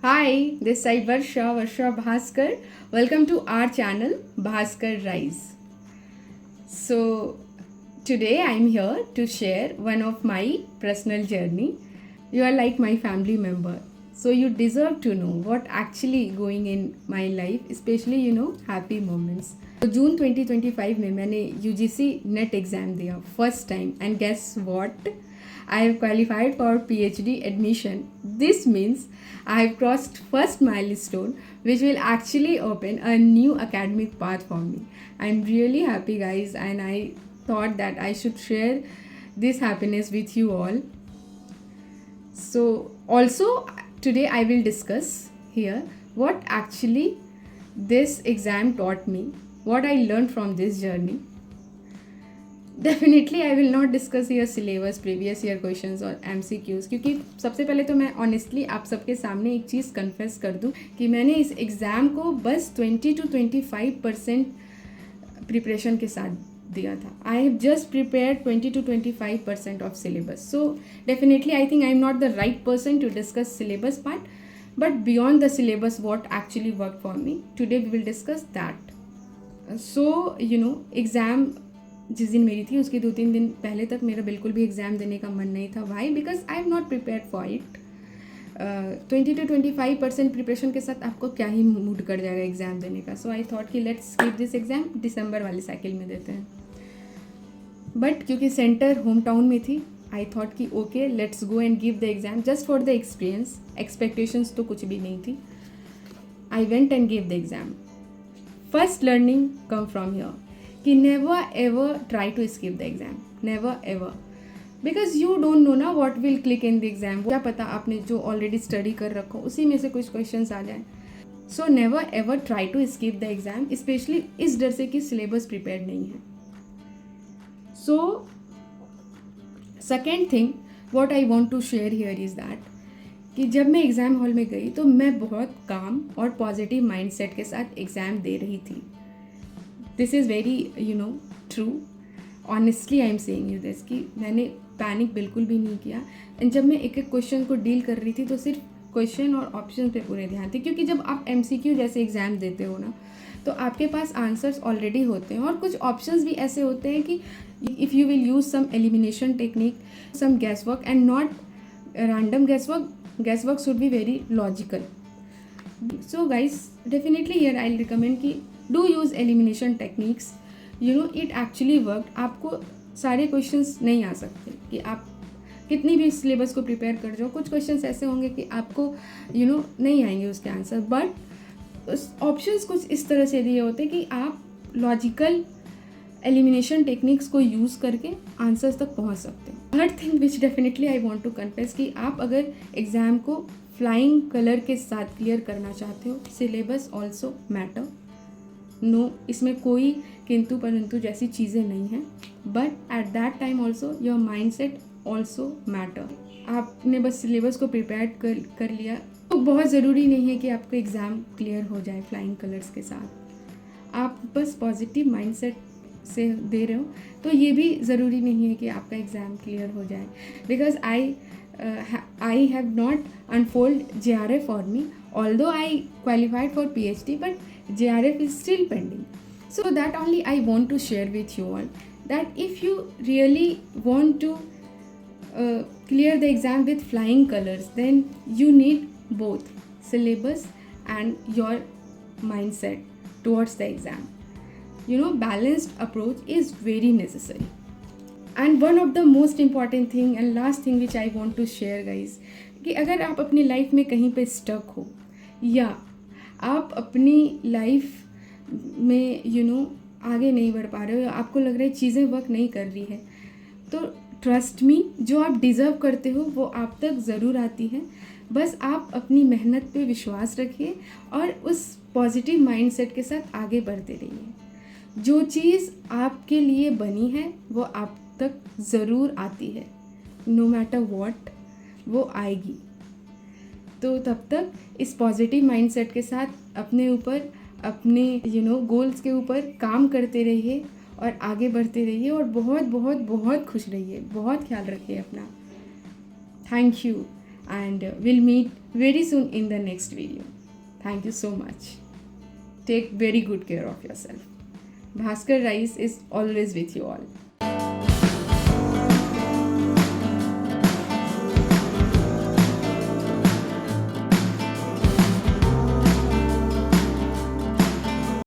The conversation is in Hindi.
Hi, this is Varsha Bhaskar. Welcome to our channel Bhaskar Rise. So, today I'm here to share one of my personal journey. You are like my family member. So you deserve to know what actually going in my life, especially happy moments. तो जून 2025 में मैंने UGC नेट एग्ज़ाम दिया first time and guess what I have qualified for PhD admission. This means I have crossed first milestone which will actually open a new academic path for me. I'm really happy guys, and I thought that I should share this happiness with you all. So also today I will discuss here what actually this exam taught me, what I learned from this journey. Definitely I will not discuss year syllabus, previous year questions और MCQs, क्योंकि सबसे पहले तो मैं ऑनेस्टली आप सबके सामने एक चीज़ कन्फेस कर दूं कि मैंने इस एग्ज़ाम को बस 20 to 25% प्रिपरेशन के साथ दिया था. I have just prepare 20 to 25% of syllabus. So definitely I think I am not the right person to discuss syllabus part, but beyond the syllabus what actually work for me, today we will discuss that. So exam जिस दिन मेरी थी उसके 2-3 दिन पहले तक मेरा बिल्कुल भी एग्ज़ाम देने का मन नहीं था. Why? Because I am not prepared for it. 20 to 25% preparation के साथ आपको क्या ही मूड कर जाएगा एग्ज़ाम देने का. सो आई थॉट कि लेट्स स्किप दिस एग्ज़ाम, दिसंबर वाले साइकिल में देते हैं. बट क्योंकि सेंटर होम टाउन में थी, आई थॉट कि okay let's go and give the exam just for the experience. Expectations तो कुछ भी नहीं थी. I went and give the exam. First learning come from here कि never ever try to skip the exam, never ever, because you don't know ना what will click in the exam. क्या पता आपने जो ऑलरेडी स्टडी कर रखो उसी में से कुछ क्वेश्चंस आ जाए. So never ever try to skip the exam, specially इस डर से कि सिलेबस प्रिपेयर नहीं है. So second thing what I want to share here is that कि जब मैं एग्ज़ाम हॉल में गई तो मैं बहुत काम और पॉजिटिव माइंड सेट के साथ एग्ज़ाम दे रही थी. This is very true. Honestly I am saying you this कि मैंने पैनिक बिल्कुल भी नहीं किया. एंड जब मैं एक एक क्वेश्चन को डील कर रही थी तो सिर्फ क्वेश्चन और ऑप्शन पे पूरे ध्यान थी, क्योंकि जब आप MCQ जैसे एग्ज़ाम देते हो ना तो आपके पास आंसर्स ऑलरेडी होते हैं और कुछ ऑप्शंस भी ऐसे होते हैं कि if you will use some elimination technique, some guess work and not random guess work should be very logical. So guys definitely here I recommend कि do use elimination techniques. It actually work. आपको सारे क्वेश्चंस नहीं आ सकते कि आप कितनी भी सिलेबस को प्रिपेयर कर जाओ, कुछ क्वेश्चंस ऐसे होंगे कि आपको नहीं आएंगे उसके आंसर. बट ऑप्शंस कुछ इस तरह से दिए होते हैं कि आप लॉजिकल एलिमिनेशन टेक्निक्स को यूज़ करके आंसर्स तक पहुंच सकते हो. Third thing which definitely I want to confess कि आप अगर एग्ज़ाम को फ्लाइंग कलर के साथ क्लियर करना चाहते हो, सिलेबस ऑल्सो मैटर. नो, इसमें कोई किंतु परंतु जैसी चीज़ें नहीं हैं. But at that time also your mind set also matter. आपने बस सिलेबस को प्रिपेयर कर लिया तो बहुत ज़रूरी नहीं है कि आपका एग्ज़ाम क्लियर हो जाए फ्लाइंग कलर्स के साथ. आप बस पॉजिटिव माइंड सेट से दे रहे हो तो ये भी ज़रूरी नहीं है कि आपका एग्ज़ाम क्लियर हो जाए. Because I have not unfold JRF for me, although I qualified for PhD, but JRF is still pending. So that only I want to share with you all, that if you really want to clear the exam with flying colors, then you need both syllabus and your mindset towards the exam. Balanced approach is very necessary. And one of the most important thing and last thing which I want to share guys, कि अगर आप अपनी लाइफ में कहीं पे स्टक हो या आप अपनी लाइफ में आगे नहीं बढ़ पा रहे हो या आपको लग रहा है चीज़ें वर्क नहीं कर रही है, तो ट्रस्ट मी, जो आप डिज़र्व करते हो वो आप तक ज़रूर आती है. बस आप अपनी मेहनत पे विश्वास रखिए और उस पॉजिटिव माइंडसेट के साथ आगे बढ़ते रहिए. जो चीज़ आपके लिए बनी है वो आप तक ज़रूर आती है. नो मैटर व्हाट, वो आएगी. तो तब तक इस पॉजिटिव माइंडसेट के साथ अपने ऊपर, अपने गोल्स के ऊपर काम करते रहिए और आगे बढ़ते रहिए और बहुत बहुत बहुत खुश रहिए. बहुत ख्याल रखिए अपना. Thank you and will meet very soon in the next video. Thank you so much. Take very good care of yourself. Bhaskar Rice is always with you all.